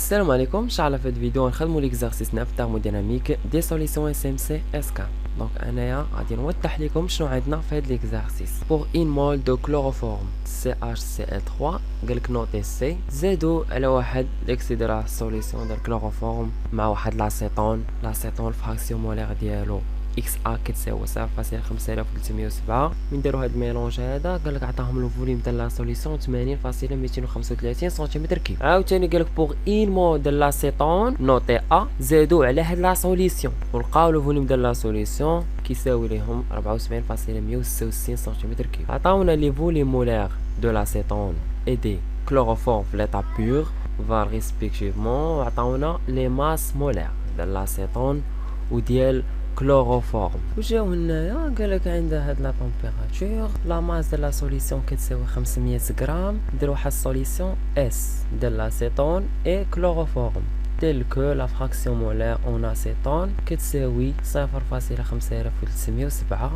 السلام عليكم. ان شاء الله في هذا الفيديو نخدموا ليكزارسيس 9 تhermodynamique دي سوليسيون اس ام سي اس 4. دونك انايا غادي نوضح لكم شنو عندنا في هذا ليكزارسيس. بور ان مول دو كلوروفورم CHCl3 قالك نوتي سي زادو على واحد ليكسيدرا سوليسيون ديال كلوروفورم مع واحد لاسيتون الفراكسيون مولير ديالو اكس ا كتساوي 0.5307. من داروا هاد الميلونج هذا قالك عطاهم لو فوليوم ديال لا سوليسيون 80.235 سنتيمتر كيوب. عاوتاني قالك بوغ ان مو ديال لاسيتون نوتي ا زادو على هاد لا سوليسيون ولقاو لو فوليوم ديال لا سوليسيون كيساوي ليهم 74.166 سنتيمتر كيوب. عطاونا لي فوليوم مولير دو لاسيتون اي دي كلوروفورم في ليطا بور فار ريسبكتيفمون. عطاونا لي ماس مولير ديال لاسيتون وديال كلوروفورم وجاو هنايا قالك عند هاد لا طومبيراتور لا ماس ديال لا سوليسيون كتساوي 500 غرام. ندير واحد السوليسيون اس ديال لاسيتون اي كلوروفورم تيل كو لا فراكسيون مولير اون اسيتون كتساوي 0.5307.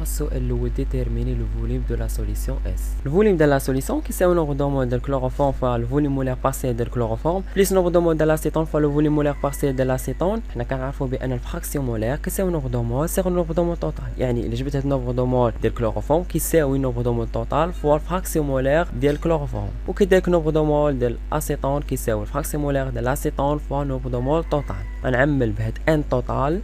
السؤال الاول ديتيرميني لو فوليوم دو لا سوليسيون اس. الفوليوم ديال لا سوليسيون كيساوي نومبر دو مول ديال كلوروفورم فوا لو فوليوم مولير بارسيال ديال كلوروفورم بليس نومبر دو مول ديال لاسيتون فوا لو فوليوم مولير بارسيال ديال لاسيتون. حنا كنعرفوا بان الفراكسيون مولير كيساوي نومبر دو مول سيغ نومبر دو مول توتال، يعني الا جبت هاد نومبر دو مول ديال كلوروفورم كيساوي نومبر دو مول توتال فوا الفراكسيون مولير ديال كلوروفورم. وكذلك نومبر دو مول ديال اسيتون كيساوي الفراكسيون مولير ديال اسيتون فوا نومبر دو مول توتال. غنعمل بهاد ان توتال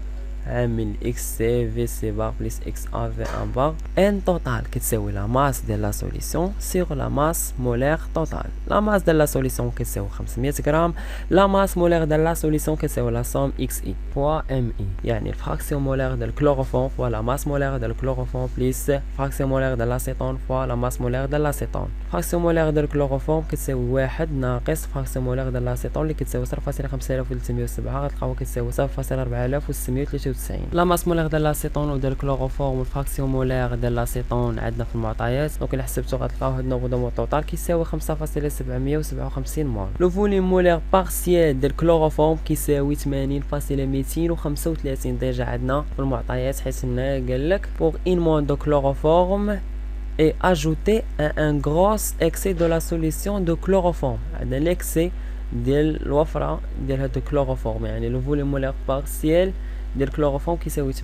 عامل اكس سي في سي بار بلس اكس ا في ان بار. ان توتال كتساوي لا ماس ديال لا سوليسيون سيغ لا ماس مولير توتال. لا ماس ديال لا سوليسيون كتساوي 500 غرام. لا ماس مولير ديال لا سوليسيون كتساوي لا سوم اكس اي فوا ام اي، يعني الفراكسيون مولير ديال كلوروفورم فوا لا ماس مولير ديال كلوروفورم بلس فراكسيون مولير ديال لاسيتون فوا لا ماس مولير ديال لاسيتون. فراكسيون مولير ديال كلوروفورم كتساوي 1 ناقص فراكسيون مولير ديال لاسيتون اللي كتساوي 0.5307 غتلقاو كتساوي 0.4693. لا ماس مولير ديال لاسيتون وديال كلوروفورم والفراكسيون مولير ديال لاسيتون عندنا في المعطيات. دونك الا حسبتو غتلقاو هاد النومبر دو مول توتال كيساوي 5.757 مول. لو فوليوم مولير بارسيال ديال كلوروفورم كيساوي 80.235 ديجا عندنا في المعطيات، حيت هنا قالك بوغ ان مول دو كلوروفورم et ajouter un gros excès de la solution de chloroforme. عندنا l'excès ديال الوفره ديال هاد الكلوروفورم، يعني لو فوليوم مولير بارسيال ديال كلوروفورم كيساوي 80.235.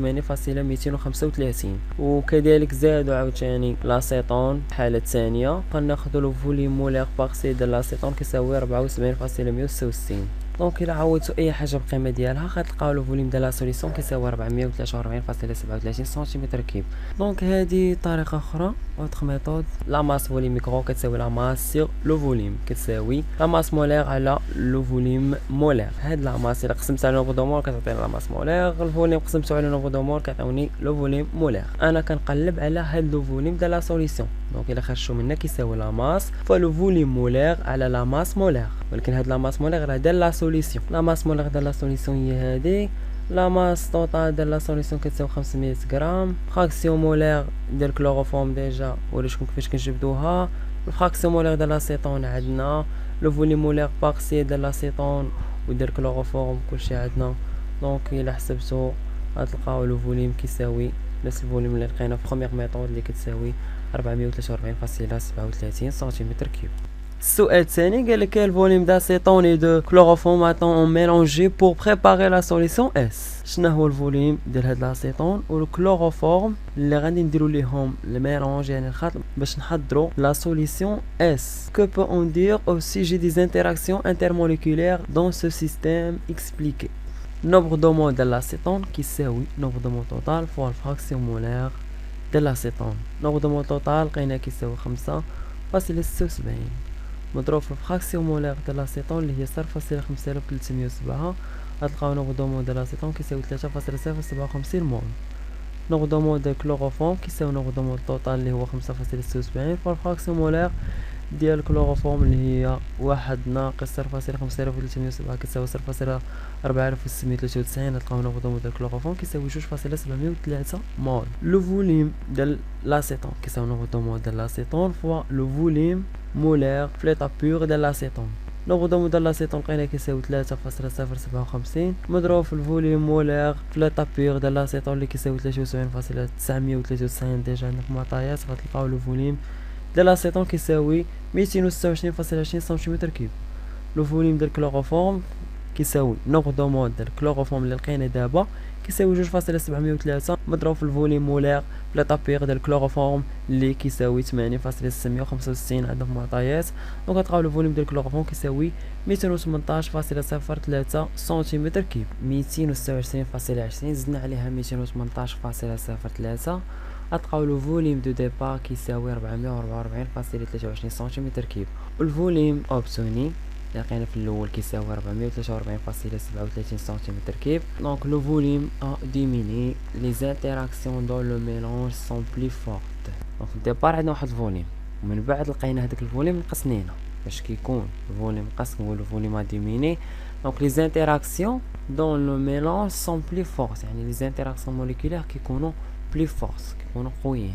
وكذلك زادوا عاوتاني لاسيتون الحاله الثانيه غناخذوا لو فوليوم مولير بارسيال ديال لاسيتون كيساوي 74.166. دونك الا عوضتو اي حاجه بالقيمه ديالها غتلقاو لو فوليوم ديال لا سوليسيون كيساوي 443.37 سنتيمتر كيوب. دونك هذه طريقه اخرى اوتر ميثود. لا ماس فوليوم ميكرو كتساوي لا ماس سيغ لو فوليوم كتساوي لا ماس مولير على لو فوليوم مولير. هاد لا ماس الا قسمت على نومبر دو مول كتعطينا لا ماس مولير، الفوليوم قسمته على نومبر دو مول كتعطيوني لو فوليوم مولير. انا كنقلب على هاد لو فوليوم ديال لا سوليسيون. دونك الا خرجتو منها كيساوي لا ماس فلو فوليوم مولير على لا ماس مولير، ولكن هاد لا ماس مولير راه ديال لا سوليسيون. لا ماس مولير ديال لا سوليسيون هي هادي. لا ماس توتال ديال لا سوليسيون كتساوي 500 غرام. فراكسيون مولير ديال كلوروفورم ديجا وريتكم كيفاش كنجبدوها. الفراكسيون مولير ديال لاسيتون عندنا. لو فوليوم مولير بارسيال ديال لاسيتون وديال كلوروفورم كلشي عندنا. دونك الا حسبتو غتلقاو لو فوليوم كيساوي نفس الفوليوم اللي لقينا في بروميير ميثود اللي كتساوي 443.37 سنتيمتر كيوب. السؤال الثاني قال لك le volume d'acétone et de chloroforme ont mélangé pour préparer la solution S. شنو هو الفوليوم ديال هاد الاسيتون والكلوروفورم اللي غادي نديرو ليهم الميلونج، يعني الخلط باش نحضروا لا سوليسيون S. Que peut-on dire au sujet des interactions intermoléculaires dans ce système expliqué. nombre de moles de l'acétone كيساوي nombre de moles total fois الفراكسيون مولير ديال الاسيتون. nombre de moles total لقينا كيساوي 5.76 مضروب في الفراكسيون مولير ديال لاسيتون اللي هي 0.5307. غتلقاو نومبر دو مول ديال لاسيتون كيساوي 3.057 مول. نومبر دو مول ديال كلوروفورم كيساوي نومبر دو مول توتال اللي هو 5.76 فالفراكسيون مولير ديال كلوروفورم اللي هي 1 ناقص 0.5307 كتساوي 0.4693. غتلقاو نومبر دو مول ديال كلوروفورم كيساوي 2.703 مول. لو فوليوم ديال لاسيتون كيساوي نومبر دو مول ديال لاسيتون فوا لو فوليوم مولير في ليطا بور ديال لاسيتون. نومبر دو مول ديال لاسيتون لقينا كيساوي 3.057 مضروب في الفوليوم مولير في ليطا بور ديال لاسيتون اللي كيساوي 73.993 ديجا عندنا في المعطيات. غتلقاو لو فوليوم ديال لاسيتون كيساوي 226.20 سنتيمتر كيوب. لو فوليوم ديال كلوروفورم كيساوي نوغ دوموند ديال الكلوروفورم اللي لقينا دابا كيساوي 2.703 مضروب في الفوليم مولير بلا طابيغ ديال الكلوروفورم اللي كيساوي 8.665 عندنا في المعطيات. دونك غتلقاو الفوليم ديال الكلوروفورم كيساوي 218.03 سنتيمتر كيب. 226.20 زدنا عليها 218.03 غتلقاو لو فوليم دو ديبار كيساوي 444.23 سنتيمتر كيب. والفوليم اوبسوني اللي لقينا في الاول كيساوي 443.37 سنتيمتر كيب. دونك لو فوليم ا ديميني لي زانتيراكسيون دون لو ميلونج سون بلي فورت. دونك الديبار عندنا واحد الفوليم ومن بعد لقينا هذاك الفوليم نقصنينا باش كيكون الفوليم نقص نقولوا فوليم ا ديميني. دونك لي زانتيراكسيون دون لو ميلونج سون بلي فورت يعني لي زانتيراكسيون موليكولير كيكونوا بلي فورت كيكونوا قويين.